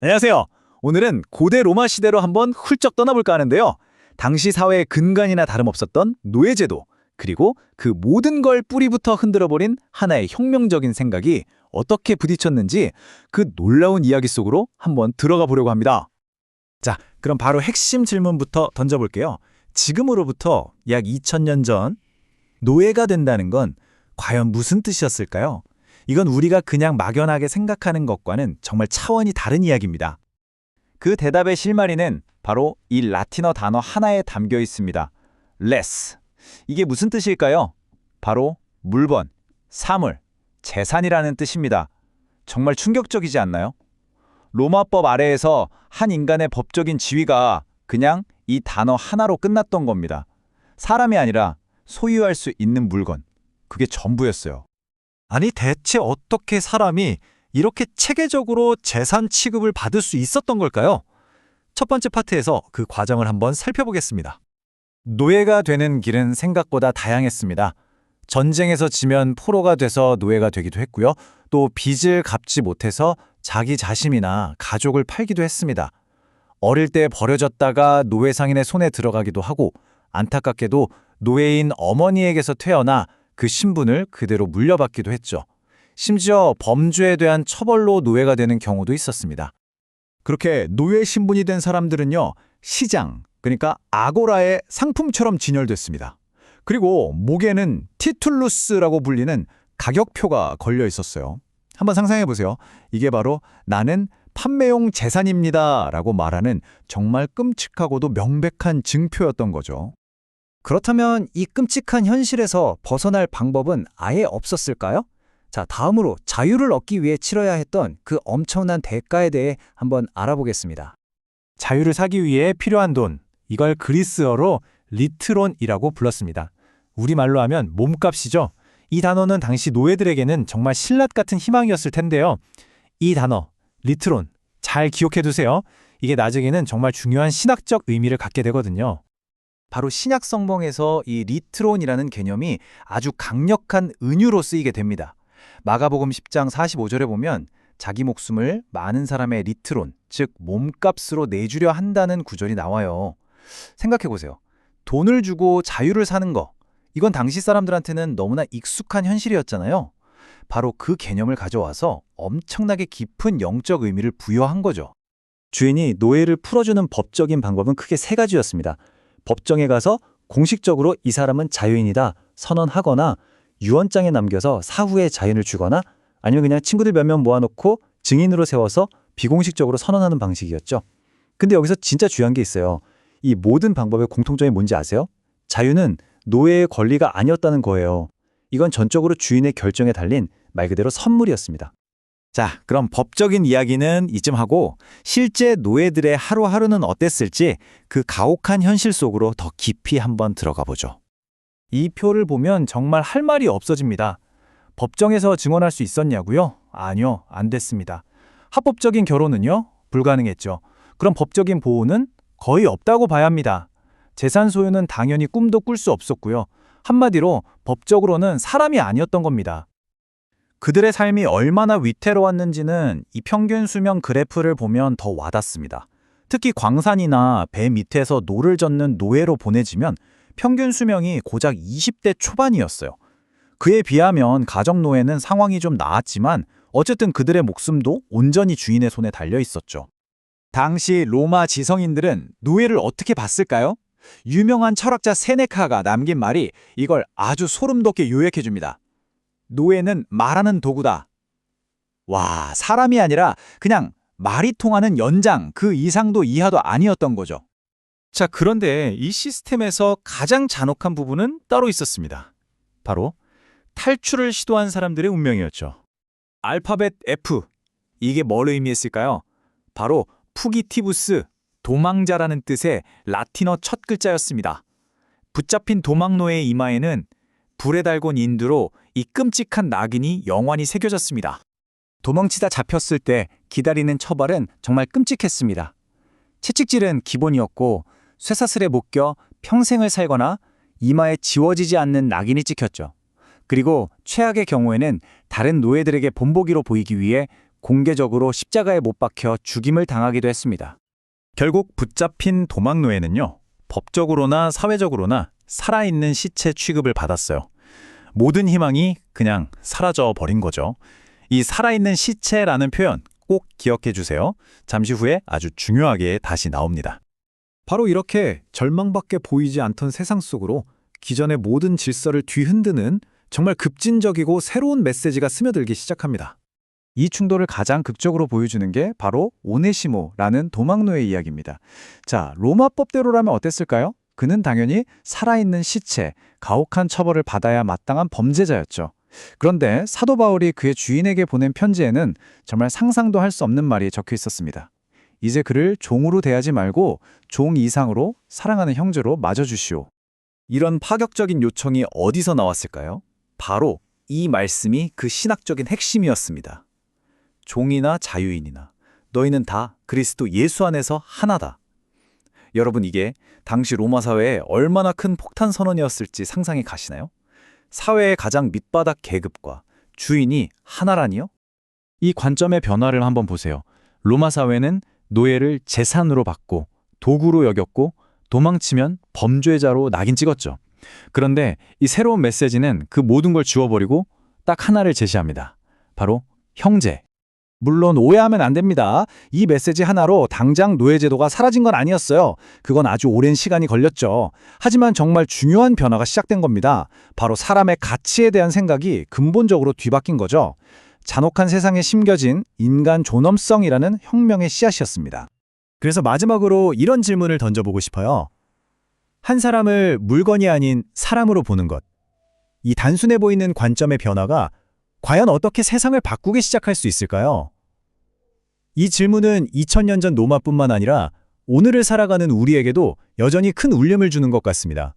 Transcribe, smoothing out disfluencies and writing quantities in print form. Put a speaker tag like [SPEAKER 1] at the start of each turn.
[SPEAKER 1] 안녕하세요. 오늘은 고대 로마 시대로 한번 훌쩍 떠나볼까 하는데요. 당시 사회의 근간이나 다름없었던 노예제도, 그리고 그 모든 걸 뿌리부터 흔들어버린 하나의 혁명적인 생각이 어떻게 부딪혔는지 그 놀라운 이야기 속으로 한번 들어가 보려고 합니다. 자, 그럼 바로 핵심 질문부터 던져볼게요. 지금으로부터 약 2000년 전, 노예가 된다는 건 과연 무슨 뜻이었을까요? 이건 우리가 그냥 막연하게 생각하는 것과는 정말 차원이 다른 이야기입니다. 그 대답의 실마리는 바로 이 라틴어 단어 하나에 담겨 있습니다. res. 이게 무슨 뜻일까요? 바로 물건, 사물, 재산이라는 뜻입니다. 정말 충격적이지 않나요? 로마법 아래에서 한 인간의 법적인 지위가 그냥 이 단어 하나로 끝났던 겁니다. 사람이 아니라 소유할 수 있는 물건. 그게 전부였어요. 아니 대체 어떻게 사람이 이렇게 체계적으로 재산 취급을 받을 수 있었던 걸까요? 첫 번째 파트에서 그 과정을 한번 살펴보겠습니다. 노예가 되는 길은 생각보다 다양했습니다. 전쟁에서 지면 포로가 돼서 노예가 되기도 했고요. 또 빚을 갚지 못해서 자기 자신이나 가족을 팔기도 했습니다. 어릴 때 버려졌다가 노예 상인의 손에 들어가기도 하고 안타깝게도 노예인 어머니에게서 태어나 그 신분을 그대로 물려받기도 했죠. 심지어 범죄에 대한 처벌로 노예가 되는 경우도 있었습니다. 그렇게 노예 신분이 된 사람들은요, 시장, 그러니까 아고라의 상품처럼 진열됐습니다. 그리고 목에는 티툴루스라고 불리는 가격표가 걸려 있었어요. 한번 상상해 보세요. 이게 바로 나는 판매용 재산입니다 라고 말하는 정말 끔찍하고도 명백한 증표였던 거죠.
[SPEAKER 2] 그렇다면 이 끔찍한 현실에서 벗어날 방법은 아예 없었을까요? 자, 다음으로 자유를 얻기 위해 치러야 했던 그 엄청난 대가에 대해 한번 알아보겠습니다.
[SPEAKER 1] 자유를 사기 위해 필요한 돈, 이걸 그리스어로 리트론이라고 불렀습니다. 우리말로 하면 몸값이죠. 이 단어는 당시 노예들에게는 정말 신라 같은 희망이었을 텐데요. 이 단어, 리트론, 잘 기억해 두세요. 이게 나중에는 정말 중요한 신학적 의미를 갖게 되거든요. 바로 신약 성경에서 이 리트론이라는 개념이 아주 강력한 은유로 쓰이게 됩니다. 마가복음 10장 45절에 보면 자기 목숨을 많은 사람의 리트론, 즉 몸값으로 내주려 한다는 구절이 나와요. 생각해 보세요. 돈을 주고 자유를 사는 거, 이건 당시 사람들한테는 너무나 익숙한 현실이었잖아요. 바로 그 개념을 가져와서 엄청나게 깊은 영적 의미를 부여한 거죠.
[SPEAKER 2] 주인이 노예를 풀어주는 법적인 방법은 크게 세 가지였습니다. 법정에 가서 공식적으로 이 사람은 자유인이다 선언하거나 유언장에 남겨서 사후에 자인을 주거나 아니면 그냥 친구들 몇 명 모아놓고 증인으로 세워서 비공식적으로 선언하는 방식이었죠. 근데 여기서 진짜 중요한 게 있어요. 이 모든 방법의 공통점이 뭔지 아세요? 자유는 노예의 권리가 아니었다는 거예요. 이건 전적으로 주인의 결정에 달린 말 그대로 선물이었습니다.
[SPEAKER 1] 자, 그럼 법적인 이야기는 이쯤 하고 실제 노예들의 하루하루는 어땠을지 그 가혹한 현실 속으로 더 깊이 한번 들어가 보죠. 이 표를 보면 정말 할 말이 없어집니다. 법정에서 증언할 수 있었냐고요? 아니요, 안 됐습니다. 합법적인 결혼은요? 불가능했죠. 그럼 법적인 보호는 거의 없다고 봐야 합니다. 재산 소유는 당연히 꿈도 꿀 수 없었고요. 한마디로 법적으로는 사람이 아니었던 겁니다. 그들의 삶이 얼마나 위태로웠는지는 이 평균 수명 그래프를 보면 더 와닿습니다. 특히 광산이나 배 밑에서 노를 젓는 노예로 보내지면 평균 수명이 고작 20대 초반이었어요. 그에 비하면 가정노예는 상황이 좀 나았지만 어쨌든 그들의 목숨도 온전히 주인의 손에 달려 있었죠. 당시 로마 지성인들은 노예를 어떻게 봤을까요? 유명한 철학자 세네카가 남긴 말이 이걸 아주 소름 돋게 요약해줍니다. 노예는 말하는 도구다. 와, 사람이 아니라 그냥 말이 통하는 연장, 그 이상도 이하도 아니었던 거죠. 자, 그런데 이 시스템에서 가장 잔혹한 부분은 따로 있었습니다. 바로 탈출을 시도한 사람들의 운명이었죠. 알파벳 F, 이게 뭘 의미했을까요? 바로 푸기티부스, 도망자라는 뜻의 라틴어 첫 글자였습니다. 붙잡힌 도망노예의 이마에는 불에 달군 인두로 이 끔찍한 낙인이 영원히 새겨졌습니다. 도망치다 잡혔을 때 기다리는 처벌은 정말 끔찍했습니다. 채찍질은 기본이었고 쇠사슬에 묶여 평생을 살거나 이마에 지워지지 않는 낙인이 찍혔죠. 그리고 최악의 경우에는 다른 노예들에게 본보기로 보이기 위해
[SPEAKER 2] 공개적으로 십자가에 못 박혀 죽임을 당하기도 했습니다.
[SPEAKER 1] 결국 붙잡힌 도망노예는요, 법적으로나 사회적으로나 살아있는 시체 취급을 받았어요. 모든 희망이 그냥 사라져 버린 거죠. 이 살아있는 시체라는 표현 꼭 기억해 주세요. 잠시 후에 아주 중요하게 다시 나옵니다. 바로 이렇게 절망밖에 보이지 않던 세상 속으로 기존의 모든 질서를 뒤흔드는 정말 급진적이고 새로운 메시지가 스며들기 시작합니다.
[SPEAKER 2] 이 충돌을 가장 극적으로 보여주는 게 바로 오네시모라는 도망노의 이야기입니다. 자, 로마법대로라면 어땠을까요? 그는 당연히 살아있는 시체, 가혹한 처벌을 받아야 마땅한 범죄자였죠. 그런데 사도 바울이 그의 주인에게 보낸 편지에는 정말 상상도 할 수 없는 말이 적혀 있었습니다. 이제 그를 종으로 대하지 말고 종 이상으로 사랑하는 형제로 맞아주시오.
[SPEAKER 1] 이런 파격적인 요청이 어디서 나왔을까요? 바로 이 말씀이 그 신학적인 핵심이었습니다. 종이나 자유인이나 너희는 다 그리스도 예수 안에서 하나다. 여러분, 이게 당시 로마 사회에 얼마나 큰 폭탄 선언이었을지 상상이 가시나요? 사회의 가장 밑바닥 계급과 주인이 하나라니요?
[SPEAKER 2] 이 관점의 변화를 한번 보세요. 로마 사회는 노예를 재산으로 받고 도구로 여겼고 도망치면 범죄자로 낙인 찍었죠. 그런데 이 새로운 메시지는 그 모든 걸 지워버리고 딱 하나를 제시합니다. 바로 형제. 물론 오해하면 안 됩니다. 이 메시지 하나로 당장 노예제도가 사라진 건 아니었어요. 그건 아주 오랜 시간이 걸렸죠. 하지만 정말 중요한 변화가 시작된 겁니다. 바로 사람의 가치에 대한 생각이 근본적으로 뒤바뀐 거죠. 잔혹한 세상에 심겨진 인간 존엄성이라는 혁명의 씨앗이었습니다.
[SPEAKER 1] 그래서 마지막으로 이런 질문을 던져보고 싶어요. 한 사람을 물건이 아닌 사람으로 보는 것. 이 단순해 보이는 관점의 변화가 과연 어떻게 세상을 바꾸기 시작할 수 있을까요? 이 질문은 2000년 전 로마뿐만 아니라 오늘을 살아가는 우리에게도 여전히 큰 울림을 주는 것 같습니다.